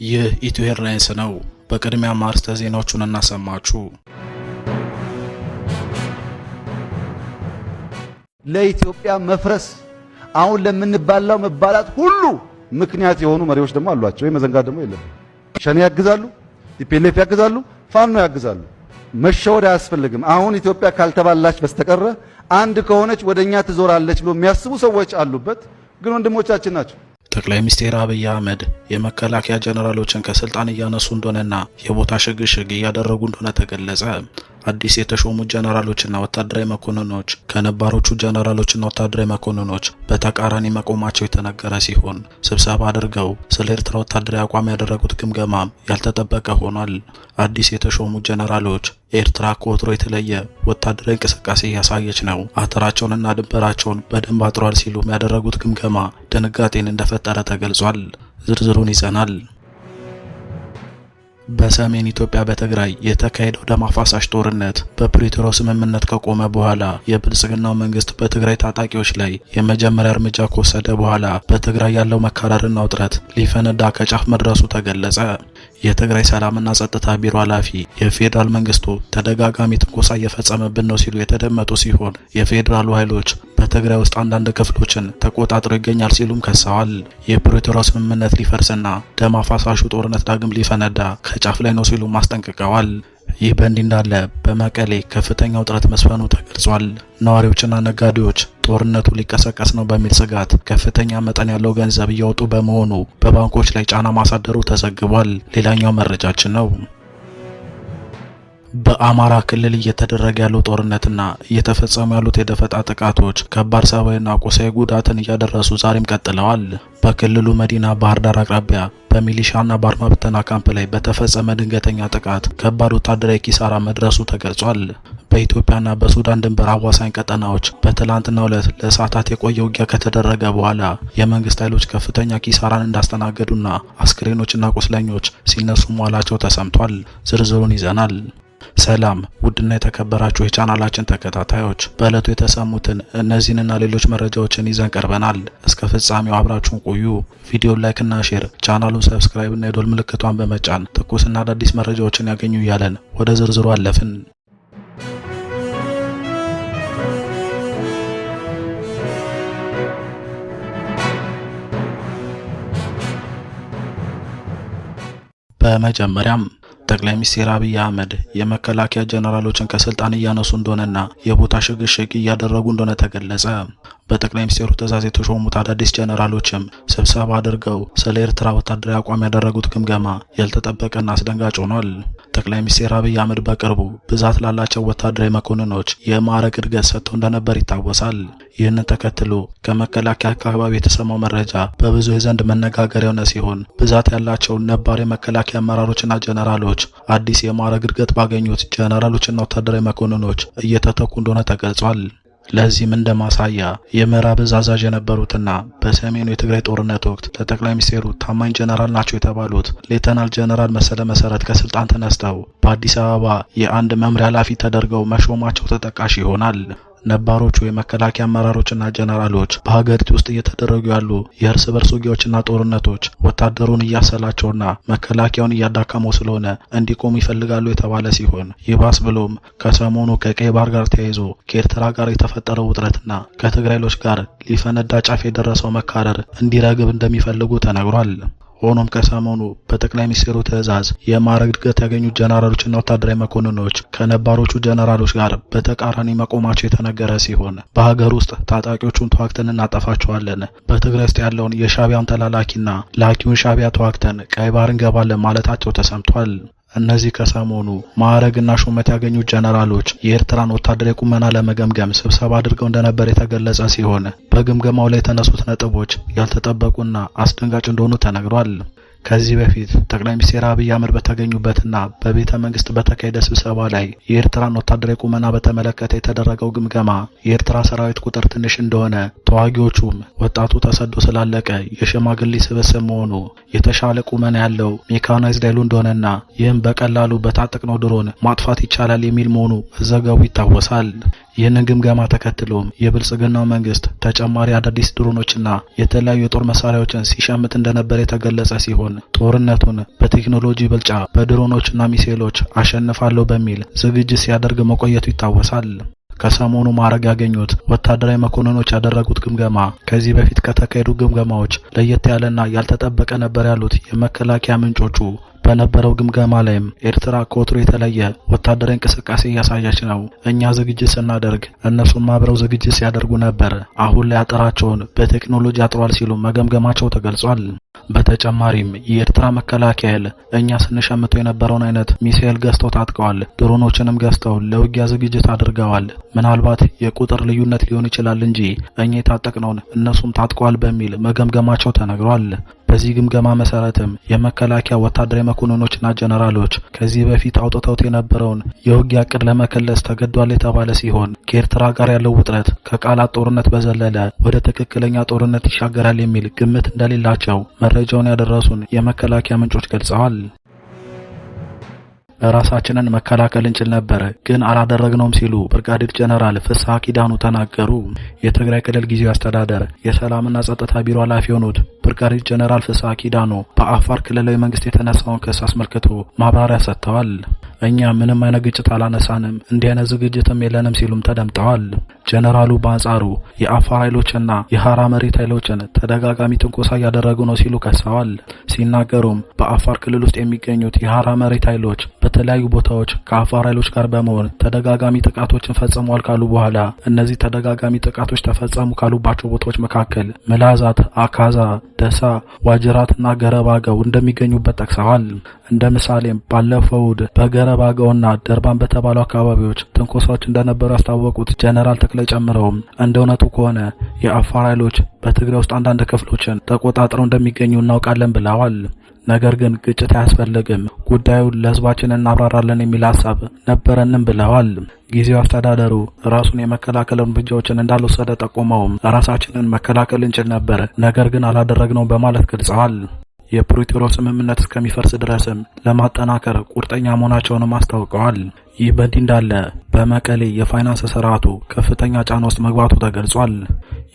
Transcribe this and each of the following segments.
ይህ ኢትዮ ሄድላይንስ ነው። በቅድሚያ ማርስተ ዜናዎቹን እናሰማችሁ። ለኢትዮጵያ መፍረስ አሁን ለምንባላው መባላት ሁሉ ምክንያት የሆኑ መሪዎች ደግሞ አሏቸው። የመዘንጋት ደግሞ የለም። ሸኔ ያግዛሉ፣ ቲፒኤልኤፍ ያግዛሉ፣ ፋኖ ያግዛሉ። መሸወድ አያስፈልግም። አሁን ኢትዮጵያ ካልተባላች በስተቀረ አንድ ከሆነች ወደኛ ትዞራለች ብሎ የሚያስቡ ሰዎች አሉበት፣ ግን ወንድሞቻችን ናቸው። ጠቅላይ ሚኒስትር አብይ አህመድ የመከላከያ ጀነራሎችን ከስልጣን እያነሱ እንደሆነና የቦታ ሽግሽግ እያደረጉ እንደሆነ ተገለጸ። አዲስ የተሾሙ ጀነራሎችና ወታደራዊ መኮንኖች ከነባሮቹ ጀነራሎችና ወታደራዊ መኮንኖች በተቃራኒ መቆማቸው የተነገረ ሲሆን ስብሰባ አድርገው ስለ ኤርትራ ወታደራዊ አቋም ያደረጉት ግምገማም ያልተጠበቀ ሆኗል። አዲስ የተሾሙ ጀነራሎች ኤርትራ ከወትሮ የተለየ ወታደራዊ እንቅስቃሴ እያሳየች ነው፣ አጥራቸውንና ድንበራቸውን በደንብ አጥሯል ሲሉም ያደረጉት ግምገማ ድንጋጤን እንደፈጠረ ተገልጿል። ዝርዝሩን ይዘናል። በሰሜን ኢትዮጵያ በትግራይ የተካሄደው ደም አፋሳሽ ጦርነት በፕሪቶሪያው ስምምነት ከቆመ በኋላ የብልጽግናው መንግስት በትግራይ ታጣቂዎች ላይ የመጀመሪያ እርምጃ ከወሰደ በኋላ በትግራይ ያለው መካረርና ውጥረት ሊፈነዳ ከጫፍ መድረሱ ተገለጸ። የትግራይ ሰላምና ጸጥታ ቢሮ ኃላፊ የፌዴራል መንግስቱ ተደጋጋሚ ትንኮሳ እየፈጸመብን ነው ሲሉ የተደመጡ ሲሆን የፌዴራሉ ኃይሎች በትግራይ ውስጥ አንዳንድ ክፍሎችን ተቆጣጥረው ይገኛል ሲሉም ከሰዋል። የፕሪቶሪያው ስምምነት ሊፈርስና ደም አፋሳሹ ጦርነት ዳግም ሊፈነዳ ከጫፍ ላይ ነው ሲሉ ማስጠንቅቀዋል። ይህ በእንዲህ እንዳለ በመቀሌ ከፍተኛ ውጥረት መስፈኑ ተገልጿል። ነዋሪዎችና ነጋዴዎች ጦርነቱ ሊቀሰቀስ ነው በሚል ስጋት ከፍተኛ መጠን ያለው ገንዘብ እያወጡ በመሆኑ በባንኮች ላይ ጫና ማሳደሩ ተዘግቧል። ሌላኛው መረጃችን ነው። በአማራ ክልል እየተደረገ ያለው ጦርነትና እየተፈጸሙ ያሉት የደፈጣ ጥቃቶች ከባድ ሰብአዊና ቁሳዊ ጉዳትን እያደረሱ ዛሬም ቀጥለዋል። በክልሉ መዲና ባህር ዳር አቅራቢያ በሚሊሻና በአድማ ብተና ካምፕ ላይ በተፈጸመ ድንገተኛ ጥቃት ከባድ ወታደራዊ ኪሳራ መድረሱ ተገልጿል። በኢትዮጵያና በሱዳን ድንበር አዋሳኝ ቀጠናዎች በትላንትናው ዕለት ለሰዓታት የቆየ ውጊያ ከተደረገ በኋላ የመንግስት ኃይሎች ከፍተኛ ኪሳራን እንዳስተናገዱና አስክሬኖችና ቁስለኞች ሲነሱ መዋላቸው ተሰምቷል። ዝርዝሩን ይዘናል። ሰላም ውድና የተከበራችሁ የቻናላችን ተከታታዮች፣ በእለቱ የተሰሙትን እነዚህንና ሌሎች መረጃዎችን ይዘን ቀርበናል። እስከ ፍጻሜው አብራችሁን ቆዩ። ቪዲዮን ላይክ እና ሼር፣ ቻናሉን ሰብስክራይብ እና የዶል ምልክቷን በመጫን ትኩስና አዳዲስ መረጃዎችን ያገኙ እያለን ወደ ዝርዝሩ አለፍን። በመጀመሪያም ጠቅላይ ሚኒስትር አብይ አህመድ የመከላከያ ጀነራሎችን ከስልጣን እያነሱ እንደሆነና የቦታ ሽግሽግ እያደረጉ እንደሆነ ተገለጸ። በጠቅላይ ሚኒስትሩ ትዕዛዝ የተሾሙት አዳዲስ ጀነራሎችም ስብሰባ አድርገው ስለ ኤርትራ ወታደራዊ አቋም ያደረጉት ግምገማ ያልተጠበቀና አስደንጋጭ ሆኗል። ጠቅላይ ሚኒስትር አብይ አህመድ በቅርቡ ብዛት ላላቸው ወታደራዊ መኮንኖች የማዕረግ እድገት ሰጥተው እንደነበር ይታወሳል። ይህንን ተከትሎ ከመከላከያ አካባቢ የተሰማው መረጃ በብዙ ዘንድ መነጋገሪያ የሆነ ሲሆን ብዛት ያላቸው ነባር የመከላከያ አመራሮችና ጀነራሎች አዲስ የማዕረግ እድገት ባገኙት ጀነራሎችና ወታደራዊ መኮንኖች እየተተኩ እንደሆነ ተገልጿል። ለዚህም እንደ ማሳያ የምዕራብ እዝ አዛዥ የነበሩትና በሰሜኑ የትግራይ ጦርነት ወቅት ለጠቅላይ ሚኒስትሩ ታማኝ ጀነራል ናቸው የተባሉት ሌተናል ጀነራል መሰለ መሰረት ከስልጣን ተነስተው በአዲስ አበባ የአንድ መምሪያ ኃላፊ ተደርገው መሾማቸው ተጠቃሽ ይሆናል። ነባሮቹ የመከላከያ አመራሮችና ጀነራሎች በሀገሪቱ ውስጥ እየተደረጉ ያሉ የእርስ በርስ ውጊያዎችና ጦርነቶች ወታደሩን እያሰላቸውና መከላከያውን እያዳከመው ስለሆነ እንዲቆሙ ይፈልጋሉ የተባለ ሲሆን ይባስ ብሎም ከሰሞኑ ከቀይ ባህር ጋር ተያይዞ ከኤርትራ ጋር የተፈጠረው ውጥረትና ከትግራይ ኃይሎች ጋር ሊፈነዳ ጫፍ የደረሰው መካረር እንዲረግብ እንደሚፈልጉ ተነግሯል። ሆኖም ከሰሞኑ በጠቅላይ ሚኒስትሩ ትዕዛዝ የማዕረግ እድገት ያገኙት ጀነራሎችና ወታደራዊ መኮንኖች ከነባሮቹ ጀነራሎች ጋር በተቃራኒ መቆማቸው የተነገረ ሲሆን በሀገር ውስጥ ታጣቂዎቹን ተዋግተን እናጠፋቸዋለን፣ በትግራይ ውስጥ ያለውን የሻዕቢያን ተላላኪና ላኪውን ሻዕቢያ ተዋግተን ቀይ ባህር እንገባለን ማለታቸው ተሰምቷል። እነዚህ ከሰሞኑ ማዕረግና ሹመት ያገኙት ጀነራሎች የኤርትራን ወታደራዊ ቁመና ለመገምገም ስብሰባ አድርገው እንደነበር የተገለጸ ሲሆን በግምገማው ላይ የተነሱት ነጥቦች ያልተጠበቁና አስደንጋጭ እንደሆኑ ተነግሯል። ከዚህ በፊት ጠቅላይ ሚኒስትር አብይ አህመድ በተገኙበትና በቤተ መንግስት በተካሄደ ስብሰባ ላይ የኤርትራን ወታደራዊ ቁመና በተመለከተ የተደረገው ግምገማ የኤርትራ ሰራዊት ቁጥር ትንሽ እንደሆነ፣ ተዋጊዎቹም ወጣቱ ተሰዶ ስላለቀ የሽማግሌ ስብስብ መሆኑ፣ የተሻለ ቁመና ያለው ሜካናይዝድ ኃይሉ እንደሆነና ይህም በቀላሉ በታጠቅነው ድሮን ማጥፋት ይቻላል የሚል መሆኑ መዘገቡ ይታወሳል። ይህንን ግምገማ ተከትሎም የብልጽግናው መንግስት ተጨማሪ አዳዲስ ድሮኖችና የተለያዩ የጦር መሳሪያዎችን ሲሸምት እንደነበር የተገለጸ ሲሆን ጦርነቱን በቴክኖሎጂ ብልጫ በድሮኖችና ሚሳኤሎች አሸንፋለሁ በሚል ዝግጅት ሲያደርግ መቆየቱ ይታወሳል። ከሰሞኑ ማዕረግ ያገኙት ወታደራዊ መኮንኖች ያደረጉት ግምገማ ከዚህ በፊት ከተካሄዱ ግምገማዎች ለየት ያለና ያልተጠበቀ ነበር ያሉት የመከላከያ ምንጮቹ በነበረው ግምገማ ላይም ኤርትራ ከወትሮ የተለየ ወታደራዊ እንቅስቃሴ እያሳየች ነው። እኛ ዝግጅት ስናደርግ እነሱም አብረው ዝግጅት ሲያደርጉ ነበር። አሁን ላይ አጥራቸውን በቴክኖሎጂ አጥሯል ሲሉ መገምገማቸው ተገልጿል። በተጨማሪም የኤርትራ መከላከያ ኃይል እኛ ስንሸምተው የነበረውን አይነት ሚሳኤል ገዝተው ታጥቀዋል። ድሮኖችንም ገዝተው ለውጊያ ዝግጅት አድርገዋል። ምናልባት የቁጥር ልዩነት ሊሆን ይችላል እንጂ እኛ የታጠቅነውን እነሱም ታጥቀዋል በሚል መገምገማቸው ተነግሯል። በዚህ ግምገማ መሰረትም የመከላከያ ወታደራዊ መኮንኖችና ጀነራሎች ከዚህ በፊት አውጥተውት የነበረውን የውጊያ ዕቅድ ለመከለስ ተገዷል የተባለ ሲሆን ከኤርትራ ጋር ያለው ውጥረት ከቃላት ጦርነት በዘለለ ወደ ትክክለኛ ጦርነት ይሻገራል የሚል ግምት እንደሌላቸው መረጃውን ያደረሱን የመከላከያ ምንጮች ገልጸዋል። ራሳችንን መከላከል እንችል ነበር ግን አላደረግነውም ሲሉ ብርጋዴር ጀነራል ፍስሐ ኪዳኑ ተናገሩ። የትግራይ ክልል ጊዜያዊ አስተዳደር የሰላምና ጸጥታ ቢሮ ኃላፊ የሆኑት ብርጋዴር ጀነራል ፍስሐ ኪዳኑ በአፋር ክልላዊ መንግስት የተነሳውን ክስ አስመልክቶ ማብራሪያ ሰጥተዋል። እኛ ምንም አይነት ግጭት አላነሳንም፣ እንዲህ አይነት ዝግጅትም የለንም ሲሉም ተደምጠዋል። ጀነራሉ በአንጻሩ የአፋር ኃይሎችና የሐራ መሬት ኃይሎችን ተደጋጋሚ ትንኮሳ እያደረጉ ነው ሲሉ ከሰዋል። ሲናገሩም በአፋር ክልል ውስጥ የሚገኙት የሐራ መሬት ኃይሎች በተለያዩ ቦታዎች ከአፋር ኃይሎች ጋር በመሆን ተደጋጋሚ ጥቃቶችን ፈጽመዋል ካሉ በኋላ እነዚህ ተደጋጋሚ ጥቃቶች ተፈጸሙ ካሉባቸው ቦታዎች መካከል ምላዛት፣ አካዛ፣ ደሳ፣ ዋጅራትና ገረባገው እንደሚገኙበት ጠቅሰዋል። እንደ ምሳሌም ባለፈው እሁድ በገረባገውና ደርባን በተባሉ አካባቢዎች ትንኮሳዎች እንደነበሩ ያስታወቁት ጀነራል ተክላይ ጨምረውም እንደ እውነቱ ከሆነ የአፋር ኃይሎች በትግራይ ውስጥ አንዳንድ ክፍሎችን ተቆጣጥረው እንደሚገኙ እናውቃለን ብለዋል። ነገር ግን ግጭት አያስፈልግም፣ ጉዳዩን ለህዝባችን እናብራራለን የሚል ሀሳብ ነበረንም ብለዋል። ጊዜያዊ አስተዳደሩ ራሱን የመከላከል እርምጃዎችን እንዳልወሰደ ጠቁመውም ራሳችንን መከላከል እንችል ነበር፣ ነገር ግን አላደረግነውም በማለት ገልጸዋል። የፕሪቶሪያው ስምምነት እስከሚፈርስ ድረስም ለማጠናከር ቁርጠኛ መሆናቸውንም አስታውቀዋል። ይህ በእንዲህ እንዳለ በመቀሌ የፋይናንስ ስርዓቱ ከፍተኛ ጫና ውስጥ መግባቱ ተገልጿል።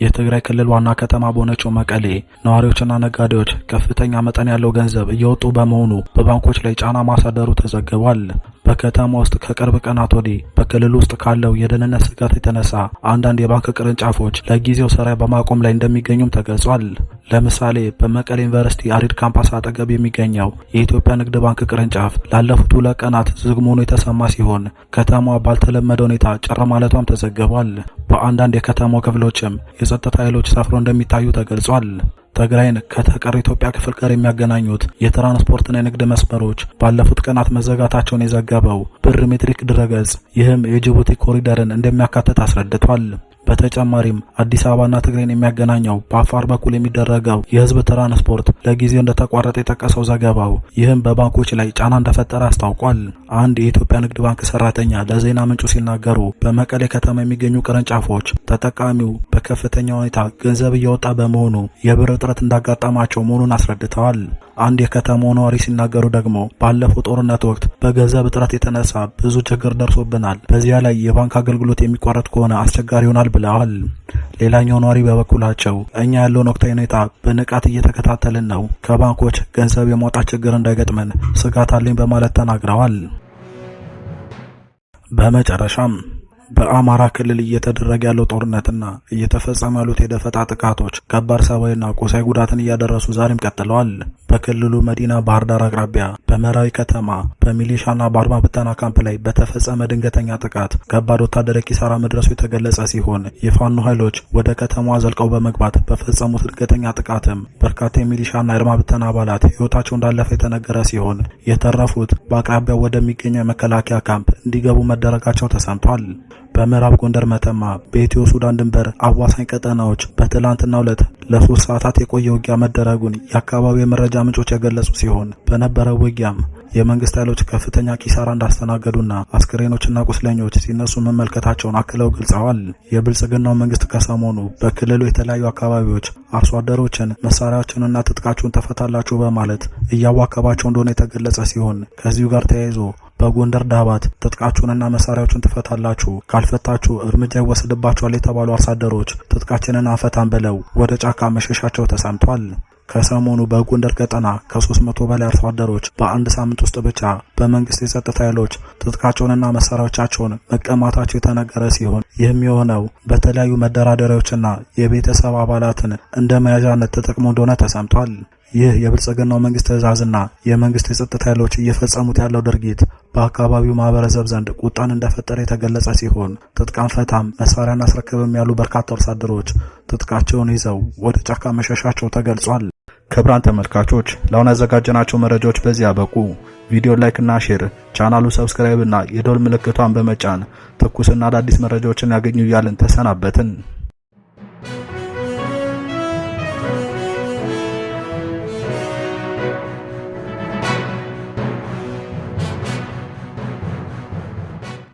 የትግራይ ክልል ዋና ከተማ በሆነችው መቀሌ ነዋሪዎችና ነጋዴዎች ከፍተኛ መጠን ያለው ገንዘብ እየወጡ በመሆኑ በባንኮች ላይ ጫና ማሳደሩ ተዘግቧል። በከተማ ውስጥ ከቅርብ ቀናት ወዲህ በክልሉ ውስጥ ካለው የደህንነት ስጋት የተነሳ አንዳንድ የባንክ ቅርንጫፎች ለጊዜው ስራ በማቆም ላይ እንደሚገኙም ተገልጿል። ለምሳሌ በመቀሌ ዩኒቨርሲቲ አሪድ ካምፓስ አጠገብ የሚገኘው የኢትዮጵያ ንግድ ባንክ ቅርንጫፍ ላለፉት 2 ቀናት ዝግ መሆኑ የተሰማ ሲሆን ከተማዋ ባልተለመደ ሁኔታ ጭር ማለቷም ተዘግቧል። በአንዳንድ የከተማው ክፍሎችም የጸጥታ ኃይሎች ሰፍረው እንደሚታዩ ተገልጿል። ትግራይን ከተቀረው ኢትዮጵያ ክፍል ጋር የሚያገናኙት የትራንስፖርትና የንግድ መስመሮች ባለፉት ቀናት መዘጋታቸውን የዘገበው ብር ሜትሪክ ድረገጽ ይህም የጅቡቲ ኮሪደርን እንደሚያካትት አስረድቷል። በተጨማሪም አዲስ አበባና ትግራይን የሚያገናኘው በአፋር በኩል የሚደረገው የህዝብ ትራንስፖርት ለጊዜው እንደተቋረጠ የጠቀሰው ዘገባው ይህም በባንኮች ላይ ጫና እንደፈጠረ አስታውቋል። አንድ የኢትዮጵያ ንግድ ባንክ ሰራተኛ ለዜና ምንጩ ሲናገሩ በመቀሌ ከተማ የሚገኙ ቅርንጫፎች ተጠቃሚው በከፍተኛ ሁኔታ ገንዘብ እያወጣ በመሆኑ የብር እጥረት እንዳጋጠማቸው መሆኑን አስረድተዋል። አንድ የከተማው ነዋሪ ሲናገሩ ደግሞ ባለፈው ጦርነት ወቅት በገንዘብ እጥረት የተነሳ ብዙ ችግር ደርሶብናል፣ በዚያ ላይ የባንክ አገልግሎት የሚቋረጥ ከሆነ አስቸጋሪ ይሆናል ብለዋል። ሌላኛው ነዋሪ በበኩላቸው እኛ ያለውን ወቅታዊ ሁኔታ በንቃት እየተከታተልን ነው፣ ከባንኮች ገንዘብ የማውጣት ችግር እንዳይገጥመን ስጋት አለኝ በማለት ተናግረዋል። በመጨረሻም በአማራ ክልል እየተደረገ ያለው ጦርነትና እየተፈጸሙ ያሉት የደፈጣ ጥቃቶች ከባድ ሰብአዊና ቁሳዊ ጉዳትን እያደረሱ ዛሬም ቀጥለዋል። በክልሉ መዲና ባህር ዳር አቅራቢያ በመራዊ ከተማ በሚሊሻና በአድማ ብተና ካምፕ ላይ በተፈጸመ ድንገተኛ ጥቃት ከባድ ወታደራዊ ኪሳራ መድረሱ የተገለጸ ሲሆን የፋኖ ኃይሎች ወደ ከተማዋ ዘልቀው በመግባት በፈጸሙት ድንገተኛ ጥቃትም በርካታ የሚሊሻና የአድማ ብተና አባላት ሕይወታቸው እንዳለፈ የተነገረ ሲሆን የተረፉት በአቅራቢያው ወደሚገኘው የመከላከያ ካምፕ እንዲገቡ መደረጋቸው ተሰምቷል። በምዕራብ ጎንደር መተማ በኢትዮ ሱዳን ድንበር አዋሳኝ ቀጠናዎች በትላንትናው ዕለት ለ3 ሰዓታት የቆየ ውጊያ መደረጉን የአካባቢው የመረጃ ምንጮች የገለጹ ሲሆን በነበረው ውጊያም የመንግስት ኃይሎች ከፍተኛ ኪሳራ እንዳስተናገዱና አስክሬኖችና ቁስለኞች ሲነሱ መመልከታቸውን አክለው ገልጸዋል። የብልጽግናው መንግስት ከሰሞኑ በክልሉ የተለያዩ አካባቢዎች አርሶ አደሮችን መሳሪያዎችንና ትጥቃቸውን ተፈታላችሁ በማለት እያዋከባቸው እንደሆነ የተገለጸ ሲሆን ከዚሁ ጋር ተያይዞ በጎንደር ዳባት ትጥቃችሁንና መሳሪያዎችን ትፈታላችሁ፣ ካልፈታችሁ እርምጃ ይወሰድባችኋል የተባሉ አርሶ አደሮች ትጥቃችንን አንፈታም ብለው ወደ ጫካ መሸሻቸው ተሰምቷል። ከሰሞኑ በጎንደር ቀጠና ከ300 በላይ አርሶ አደሮች በአንድ ሳምንት ውስጥ ብቻ በመንግስት የጸጥታ ኃይሎች ትጥቃቸውንና መሳሪያዎቻቸውን መቀማታቸው የተነገረ ሲሆን ይህም የሆነው በተለያዩ መደራደሪያዎችና የቤተሰብ አባላትን እንደ መያዣነት ተጠቅሞ እንደሆነ ተሰምቷል። ይህ የብልጽግናው መንግስት ትዕዛዝና የመንግስት የጸጥታ ኃይሎች እየፈጸሙት ያለው ድርጊት በአካባቢው ማህበረሰብ ዘንድ ቁጣን እንደፈጠረ የተገለጸ ሲሆን ትጥቃን ፈታም መሳሪያን አስረክብም ያሉ በርካታ አርሶ አደሮች ትጥቃቸውን ይዘው ወደ ጫካ መሸሻቸው ተገልጿል። ክቡራን ተመልካቾች ለአሁን ያዘጋጀናቸው መረጃዎች በዚህ ያበቁ። ቪዲዮ ላይክ እና ሼር፣ ቻናሉ ሰብስክራይብ እና የደወል ምልክቷን በመጫን ትኩስና አዳዲስ መረጃዎችን ያገኙ እያልን ተሰናበትን።